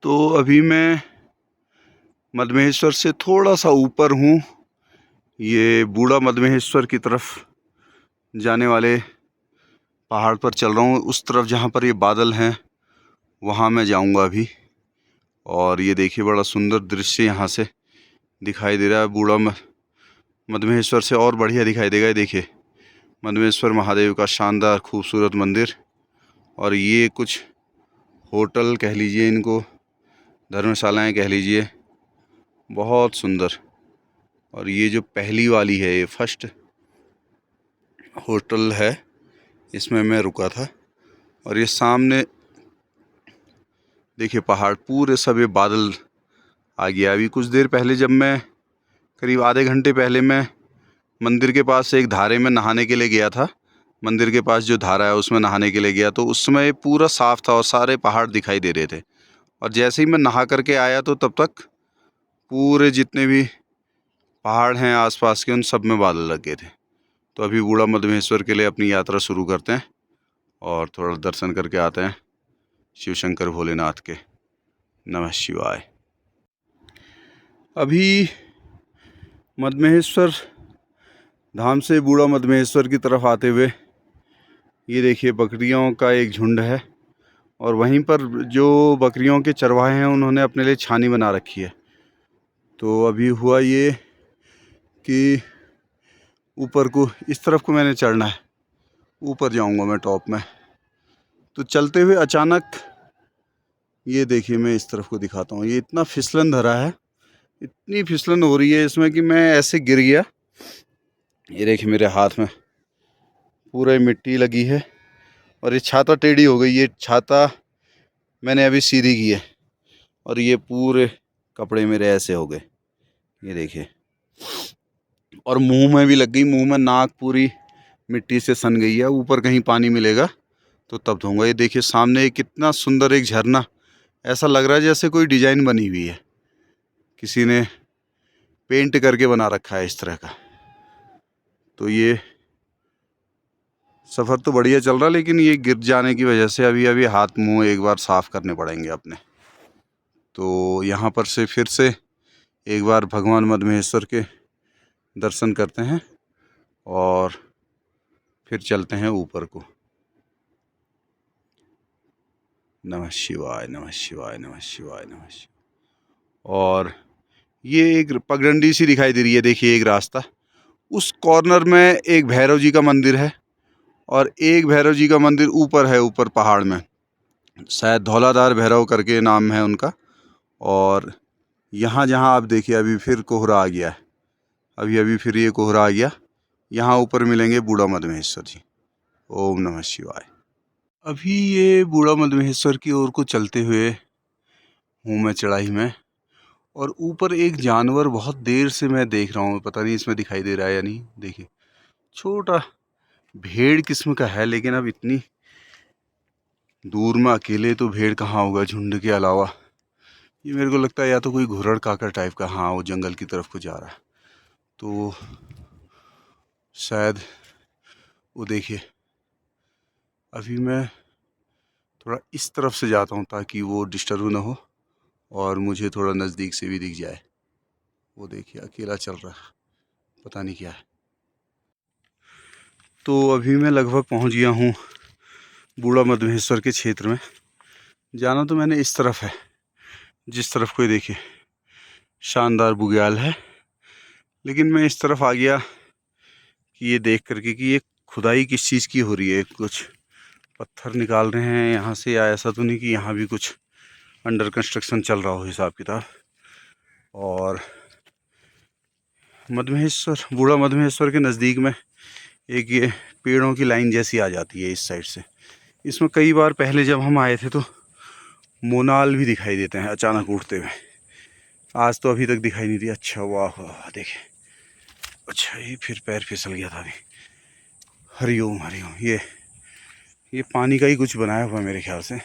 तो अभी मैं मधमहेश्वर से थोड़ा सा ऊपर हूँ। ये बूढ़ा मधमहेश्वर की तरफ जाने वाले पहाड़ पर चल रहा हूँ। उस तरफ जहाँ पर ये बादल हैं वहाँ मैं जाऊँगा अभी। और ये देखिए बड़ा सुंदर दृश्य यहाँ से दिखाई दे रहा है। बूढ़ा मधमहेश्वर से और बढ़िया दिखाई देगा। ये देखिए मधमहेश्वर महादेव का शानदार खूबसूरत मंदिर। और ये कुछ होटल कह लीजिए, इनको धर्मशालाएं कह लीजिए, बहुत सुंदर। और ये जो पहली वाली है, ये फर्स्ट होटल है, इसमें मैं रुका था। और ये सामने देखिए पहाड़ पूरे सब, ये बादल आ गया। अभी कुछ देर पहले जब मैं करीब आधे घंटे पहले मैं मंदिर के पास एक धारे में नहाने के लिए गया था। मंदिर के पास जो धारा है उसमें नहाने के लिए गया, तो उस समय पूरा साफ़ था और सारे पहाड़ दिखाई दे रहे थे। और जैसे ही मैं नहा करके आया तो तब तक पूरे जितने भी पहाड़ हैं आसपास के, उन सब में बादल लग गए थे। तो अभी बूढ़ा मधमहेश्वर के लिए अपनी यात्रा शुरू करते हैं और थोड़ा दर्शन करके आते हैं शिव शंकर भोलेनाथ के। नमः शिवाय। अभी मधमहेश्वर धाम से बूढ़ा मधमहेश्वर की तरफ आते हुए ये देखिए बकरियों का एक झुंड है। और वहीं पर जो बकरियों के चरवाहे हैं उन्होंने अपने लिए छानी बना रखी है। तो अभी हुआ ये कि ऊपर को, इस तरफ को मैंने चढ़ना है, ऊपर जाऊंगा मैं टॉप में। तो चलते हुए अचानक ये देखिए, मैं इस तरफ को दिखाता हूँ, ये इतना फिसलन धरा है, इतनी फिसलन हो रही है इसमें कि मैं ऐसे गिर गया। ये देखिए मेरे हाथ में पूरे मिट्टी लगी है और ये छाता टेढ़ी हो गई। ये छाता मैंने अभी सीधी की है और ये पूरे कपड़े मेरे ऐसे हो गए, ये देखिए। और मुंह में भी लग गई, मुंह में नाक पूरी मिट्टी से सन गई है। ऊपर कहीं पानी मिलेगा तो तब धोऊंगा। ये देखिए सामने कितना सुंदर एक झरना, ऐसा लग रहा है जैसे कोई डिजाइन बनी हुई है, किसी ने पेंट करके बना रखा है इस तरह का। तो ये सफ़र तो बढ़िया चल रहा, लेकिन ये गिर जाने की वजह से अभी अभी हाथ मुंह एक बार साफ़ करने पड़ेंगे अपने। तो यहाँ पर से फिर से एक बार भगवान मधमहेश्वर के दर्शन करते हैं और फिर चलते हैं ऊपर को। नमः शिवाय, नमः शिवाय, नमः शिवाय, नमः शिवाय। और ये एक पगडंडी सी दिखाई दे रही है, देखिए एक रास्ता। उस कॉर्नर में एक भैरव जी का मंदिर है और एक भैरव जी का मंदिर ऊपर है, ऊपर पहाड़ में, शायद धौलाधार भैरव करके नाम है उनका। और यहाँ जहाँ आप देखिए अभी फिर कोहरा आ गया है, अभी अभी फिर ये कोहरा आ गया। यहाँ ऊपर मिलेंगे बूढ़ा मधमहेश्वर जी। ओम नमः शिवाय। अभी ये बूढ़ा मधमहेश्वर की ओर को चलते हुए हूँ मैं चढ़ाई में। और ऊपर एक जानवर बहुत देर से मैं देख रहा हूँ, पता नहीं इसमें दिखाई दे रहा है या नहीं। देखिए छोटा भेड़ किस्म का है, लेकिन अब इतनी दूर में अकेले तो भेड़ कहाँ होगा झुंड के अलावा। ये मेरे को लगता है या तो कोई घुरड़ काकर टाइप का, हाँ वो जंगल की तरफ को जा रहा है। तो शायद वो देखिए, अभी मैं थोड़ा इस तरफ से जाता हूँ ताकि वो डिस्टर्ब ना हो और मुझे थोड़ा नज़दीक से भी दिख जाए। वो देखिए अकेला चल रहा है, पता नहीं क्या है। तो अभी मैं लगभग पहुँच गया हूँ बूढ़ा मधमहेश्वर के क्षेत्र में। जाना तो मैंने इस तरफ है, जिस तरफ कोई देखिए शानदार बुग्याल है, लेकिन मैं इस तरफ आ गया कि ये देख करके कि ये खुदाई किस चीज़ की हो रही है। कुछ पत्थर निकाल रहे हैं यहाँ से, या ऐसा तो नहीं कि यहाँ भी कुछ अंडर कंस्ट्रक्शन चल रहा हो हिसाब किताब। और मधमहेश्वर, बूढ़ा मधमहेश्वर के नज़दीक में एक ये पेड़ों की लाइन जैसी आ जाती है इस साइड से। इसमें कई बार पहले जब हम आए थे तो मोनाल भी दिखाई देते हैं अचानक उठते हुए। आज तो अभी तक दिखाई नहीं दी। अच्छा वाह वाह देखिए, अच्छा ये फिर पैर फिसल गया था अभी। हरिओम हरिओम। ये पानी का ही कुछ बनाया हुआ मेरे ख्याल से,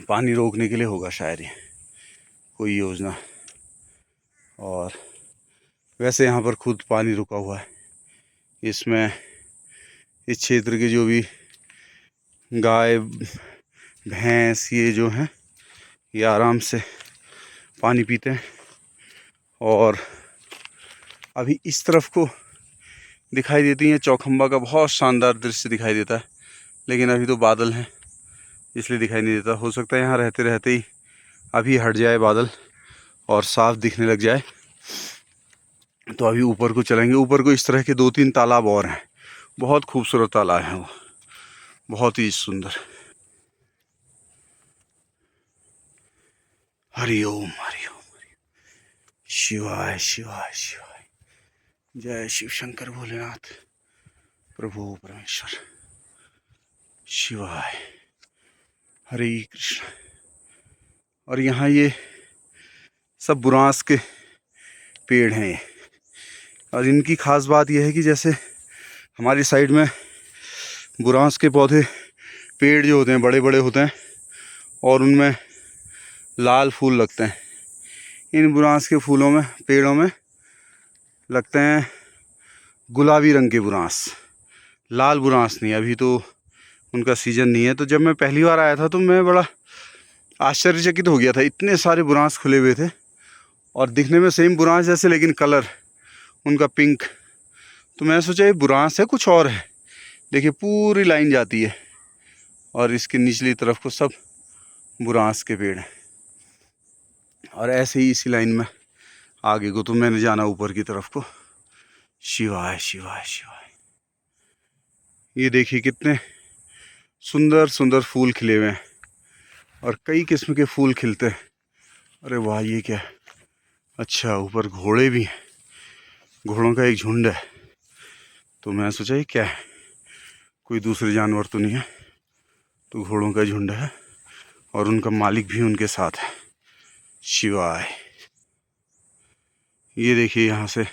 पानी रोकने के लिए होगा शायद ये कोई योजना। और वैसे यहाँ पर खुद पानी रुका हुआ है। इसमें इस क्षेत्र के जो भी गाय भैंस ये जो हैं ये आराम से पानी पीते हैं। और अभी इस तरफ को दिखाई देती है चौखंबा का बहुत शानदार दृश्य दिखाई देता है, लेकिन अभी तो बादल हैं इसलिए दिखाई नहीं देता। हो सकता है यहाँ रहते रहते ही अभी हट जाए बादल और साफ दिखने लग जाए। तो अभी ऊपर को चलेंगे। ऊपर को इस तरह के 2-3 तालाब और हैं, बहुत खूबसूरत तालाब हैं वो, बहुत ही सुंदर। हरि ओम हरि ओम, शिवाय शिवाय शिवाय, जय शिव शंकर भोलेनाथ, प्रभु परमेश्वर, शिवाय, हरे कृष्ण। और यहाँ ये सब बुरांस के पेड़ हैं ये। और इनकी खास बात यह है कि जैसे हमारी साइड में बुरांस के पौधे पेड़ जो होते हैं बड़े बड़े होते हैं और उनमें लाल फूल लगते हैं, इन बुरांस के फूलों में पेड़ों में लगते हैं गुलाबी रंग के बुरांस, लाल बुरांस नहीं। अभी तो उनका सीज़न नहीं है। तो जब मैं पहली बार आया था तो मैं बड़ा आश्चर्यचकित हो गया था, इतने सारे बुरांस खुले हुए थे और दिखने में सेम बुरांस जैसे, लेकिन कलर उनका पिंक। तो मैं सोचा ये बुरांस है कुछ और है। देखिए पूरी लाइन जाती है और इसके निचली तरफ को सब बुरांस के पेड़ हैं। और ऐसे ही इसी लाइन में आगे को तो मैंने जाना ऊपर की तरफ को। शिवाय शिवाय शिवाय। ये देखिए कितने सुंदर सुंदर फूल खिले हुए हैं और कई किस्म के फूल खिलते हैं। अरे वाह, ये क्या है? अच्छा, ऊपर घोड़े भी हैं, घोड़ों का एक झुंड है। तो मैं सोचा ये क्या है, कोई दूसरे जानवर तो नहीं है। तो घोड़ों का झुंड है और उनका मालिक भी उनके साथ है। शिवाय। ये देखिए यहाँ से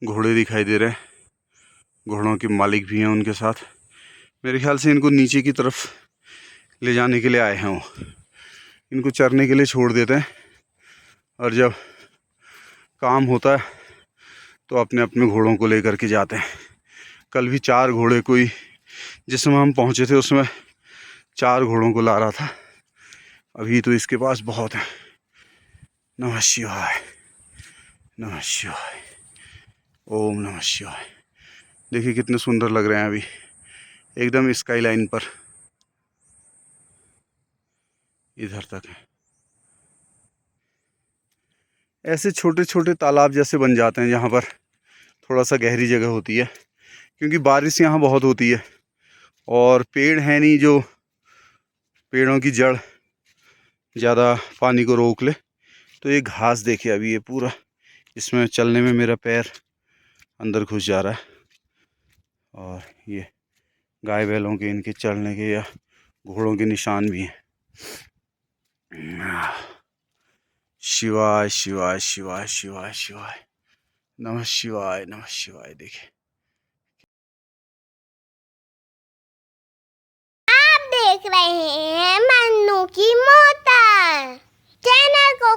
घोड़े दिखाई दे रहे हैं, घोड़ों के मालिक भी हैं उनके साथ। मेरे ख्याल से इनको नीचे की तरफ ले जाने के लिए आए हैं वो, इनको चरने के लिए छोड़ देते हैं और जब काम होता है तो अपने अपने घोड़ों को लेकर के जाते हैं। कल भी 4 घोड़े, कोई जिसमें हम पहुँचे थे उसमें 4 घोड़ों को ला रहा था। अभी तो इसके पास बहुत है। नमः शिवाय नमः शिवाय, ओम नमः शिवाय। देखिए कितने सुंदर लग रहे हैं अभी एकदम स्काई लाइन पर, इधर तक है। ऐसे छोटे छोटे तालाब जैसे बन जाते हैं जहाँ पर थोड़ा सा गहरी जगह होती है, क्योंकि बारिश यहाँ बहुत होती है और पेड़ है नहीं जो पेड़ों की जड़ ज़्यादा पानी को रोक ले। तो ये घास देखिए अभी, ये पूरा इसमें चलने में मेरा पैर अंदर घुस जा रहा है। और ये गाय बैलों के, इनके चलने के या घोड़ों के निशान भी हैं। शिवाय शिवाय शिवाय शिवाय शिवाय, नमः शिवाय नमः शिवाय। देखिए आप देख रहे हैं मन्नू की मोटर। चैनल को